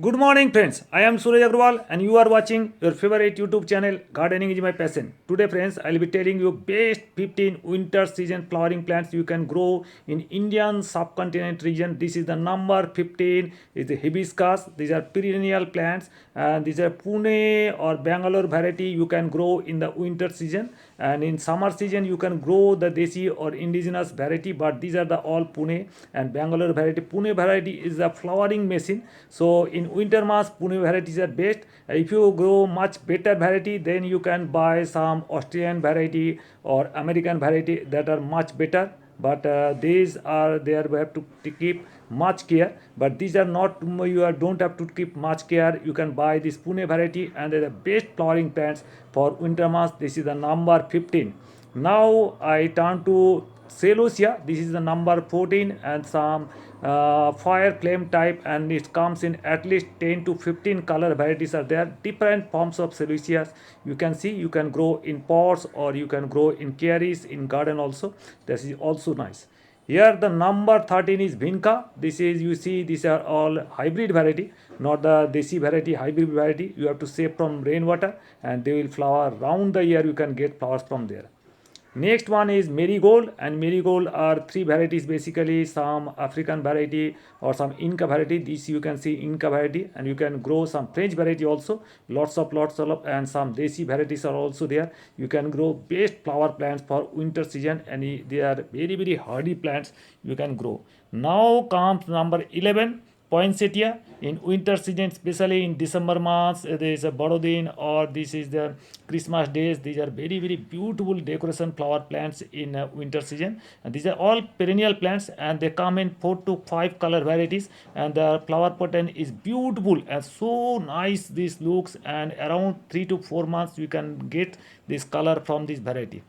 Good morning, friends. I am Suraj Agrawal, and you are watching your favorite YouTube channel. Gardening is my passion. Today, friends, I'll be telling you best 15 winter season flowering plants you can grow in Indian subcontinent region. This is the number 15. Is the hibiscus. These are perennial plants, and these are Pune or Bangalore variety you can grow in the winter season. And in summer season, you can grow the desi or indigenous variety. But these are the all Pune and Bangalore variety. Pune variety is a flowering machine. So in winter months, Pune varieties are best. If you grow much better variety, then you can buy some Australian variety or American variety that are much better. But these are there we have to keep much care. But these are not don't have to keep much care. You can buy this Pune variety and they're the best flowering plants for winter months. This is the number 15. Now I turn to Celosia. This is the number 14 and some fire flame type, and it comes in at least 10 to 15 color varieties are there. Different forms of Celosia you can see. You can grow in pots or you can grow in carries in garden also. This is also nice. Here the number 13 is Vinca. This is, you see, these are all hybrid variety, not the desi variety, hybrid variety. You have to save from rainwater and they will flower round the year. You can get flowers from there. Next one is marigold, and marigold are three varieties basically, some African variety or some Inca variety. This you can see Inca variety, and you can grow some French variety also. Lots of and some desi varieties are also there. You can grow best flower plants for winter season, and they are very hardy plants you can grow. Now comes number 11, poinsettia. In winter season, especially in December months, there is a Borodin or this is the Christmas days. These are very beautiful decoration flower plants in winter season, and these are all perennial plants, and they come in 4 to 5 color varieties, and the flower pattern is beautiful and so nice this looks, and around 3 to 4 months you can get this color from this variety.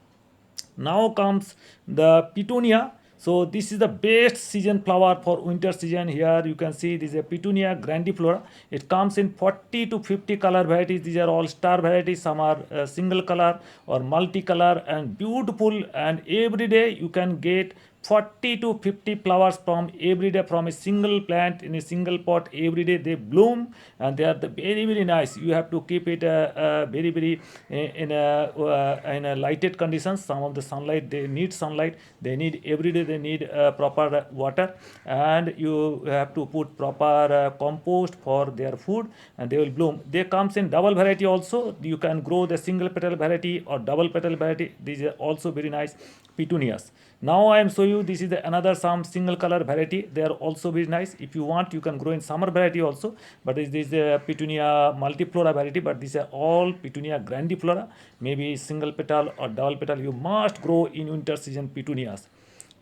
Now comes the petunia. So this is the best season flower for winter season. Here you can see this is a petunia grandiflora. It comes in 40 to 50 color varieties. These are all star varieties. Some are single color or multicolor and beautiful, and every day you can get 40 to 50 flowers from every day from a single plant in a single pot. Every day they bloom, and they are very nice. You have to keep it very in a lighted conditions. Some of the sunlight, they need sunlight, they need every day, they need proper water, and you have to put proper compost for their food, and they will bloom. They comes in double variety also. You can grow the single petal variety or double petal variety. These are also very nice petunias. Now I am showing you, this is another some single color variety. They are also very nice. If you want, you can grow in summer variety also, but this is a petunia multiflora variety. But these are all petunia grandiflora, maybe single petal or double petal. You must grow in winter season petunias.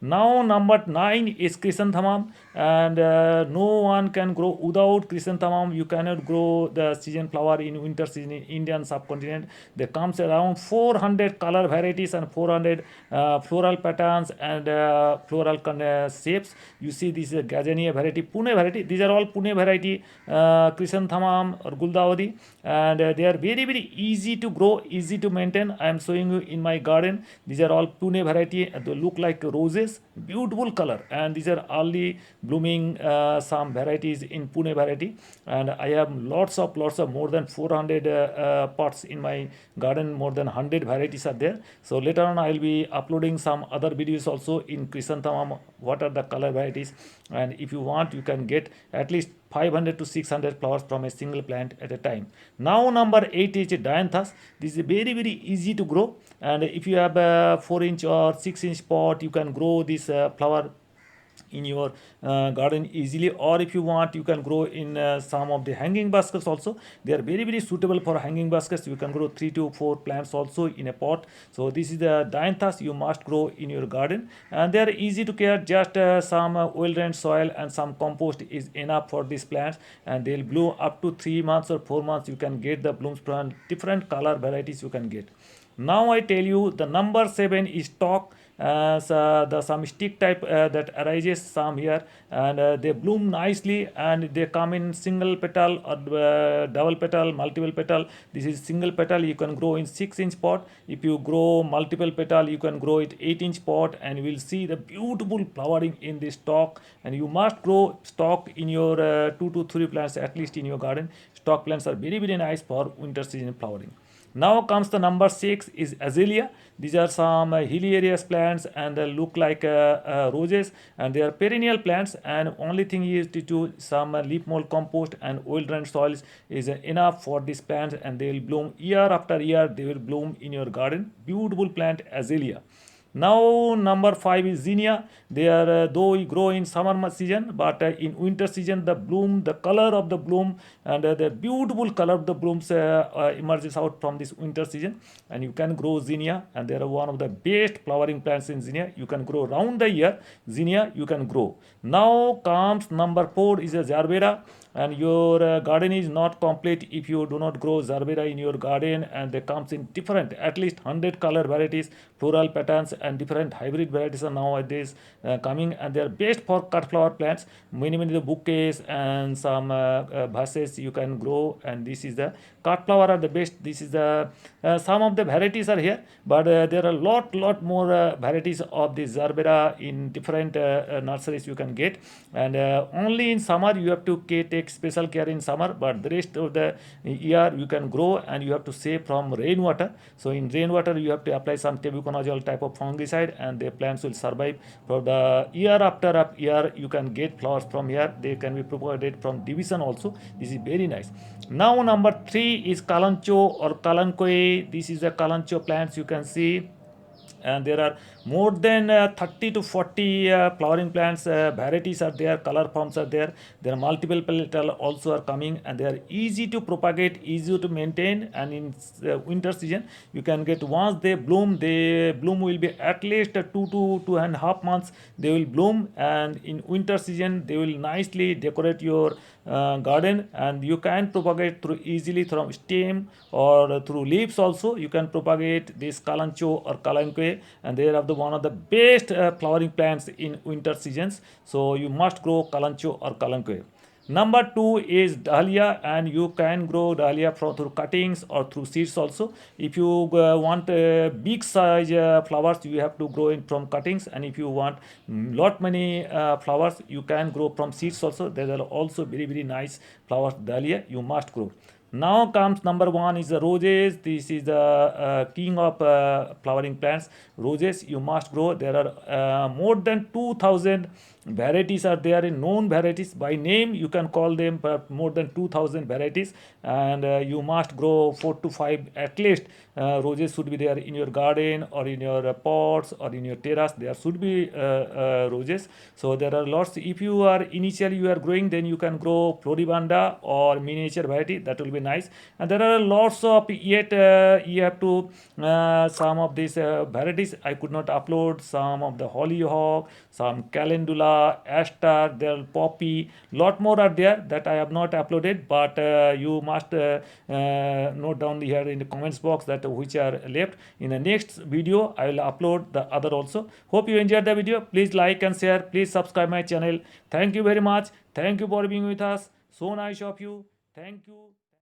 Now number 9 is chrysanthemum, and no one can grow without chrysanthemum. You cannot grow the season flower in winter season in Indian subcontinent. There comes around 400 color varieties and 400 floral patterns and floral shapes. You see this is a Gazania variety, Pune variety. These are all Pune variety chrysanthemum or Guldawadi, and they are very easy to grow, easy to maintain. I am showing you in my garden. These are all Pune variety. They look like roses, beautiful color, and these are early blooming some varieties in Pune variety. And I have lots of more than 400 pots in my garden. More than 100 varieties are there. So later on I will be uploading some other videos also in chrysanthemum, what are the color varieties, and if you want, you can get at least 500 to 600 flowers from a single plant at a time. Now number 8 is dianthus. This is very easy to grow, and if you have a 4-inch or 6-inch pot, you can grow this flower in your garden easily. Or if you want, you can grow in some of the hanging baskets also. They are very suitable for hanging baskets. You can grow 3 to 4 plants also in a pot. So this is the dianthus you must grow in your garden, and they are easy to care. Just some well drained soil and some compost is enough for these plants, and they'll bloom up to 3 months or 4 months. You can get the blooms from different color varieties you can get. Now I tell you the number 7 is stock. some stick type that arises some here, and they bloom nicely, and they come in single petal or double petal, multiple petal. This is single petal, you can grow in 6-inch pot. If you grow multiple petal, you can grow it 8-inch pot, and you will see the beautiful flowering in this stalk. And you must grow stalk in your 2 to 3 plants at least in your garden. Stalk plants are very very nice for winter season flowering. Now comes the number 6 is azalea. These are some hilly areas plants, and they look like roses, and they are perennial plants, and only thing is to do some leaf mold compost and oil drained soils is enough for these plants, and they will bloom year after year. They will bloom in your garden. Beautiful plant azalea. Now number 5 is zinnia. They are though we grow in summer season, but in winter season the bloom, the color of the bloom, and the beautiful color of the blooms emerges out from this winter season. And you can grow zinnia, and they are one of the best flowering plants in zinnia. You can grow round the year. Zinnia you can grow. Now comes number 4 is a Zarbera, and your garden is not complete if you do not grow Zarbera in your garden. And they comes in different, at least 100 color varieties, floral patterns, and different hybrid varieties are nowadays coming, and they are best for cut flower plants. Many the bouquets and some vases you can grow, and this is the cut flower are the best. This is the some of the varieties are here, but there are lot more varieties of this Zarbera in different nurseries you can get. And only in summer you have to take special care in summer, but the rest of the year you can grow, and you have to save from rainwater. So in rainwater you have to apply some tebuconazole type of fungicide, and the plants will survive for the year after year. You can get flowers from here. They can be propagated from division also. This is very nice. Now number 3 is kalancho or kalanchoe. This is the kalancho plants you can see, and there are more than 30 to 40 flowering plants varieties are there, color forms are there. There are multiple petal also are coming, and they are easy to propagate, easy to maintain. And in winter season you can get, once they bloom will be at least 2 to 2.5 months they will bloom. And in winter season they will nicely decorate your garden, and you can propagate through easily from stem or through leaves also. You can propagate this kalancho or kalanchoe, and they are one of the best flowering plants in winter seasons. So you must grow kalancho or kalanchoe. Number 2 is dahlia, and you can grow dahlia through cuttings or through seeds also. If you want big size flowers, you have to grow in from cuttings, and if you want lot many flowers, you can grow from seeds also. There are also very very nice flowers dahlia you must grow. Now comes number 1 is the roses. This is the king of flowering plants. Roses you must grow. There are more than 2000 varieties are there in known varieties. By name you can call them more than 2000 varieties, and you must grow 4 to 5 at least. Roses should be there in your garden or in your pots or in your terrace. There should be roses. So there are lots. If you are initially you are growing, then you can grow floribunda or miniature variety. That will be nice. And there are lots of yet you have to some of these varieties I could not upload. Some of the hollyhock, some calendula, aster, there poppy, lot more are there that I have not uploaded, but you must note down here in the comments box that which are left. In the next video I will upload the other also. Hope you enjoyed the video. Please like and share. Please subscribe my channel. Thank you very much. Thank you for being with us. So nice of you. Thank you.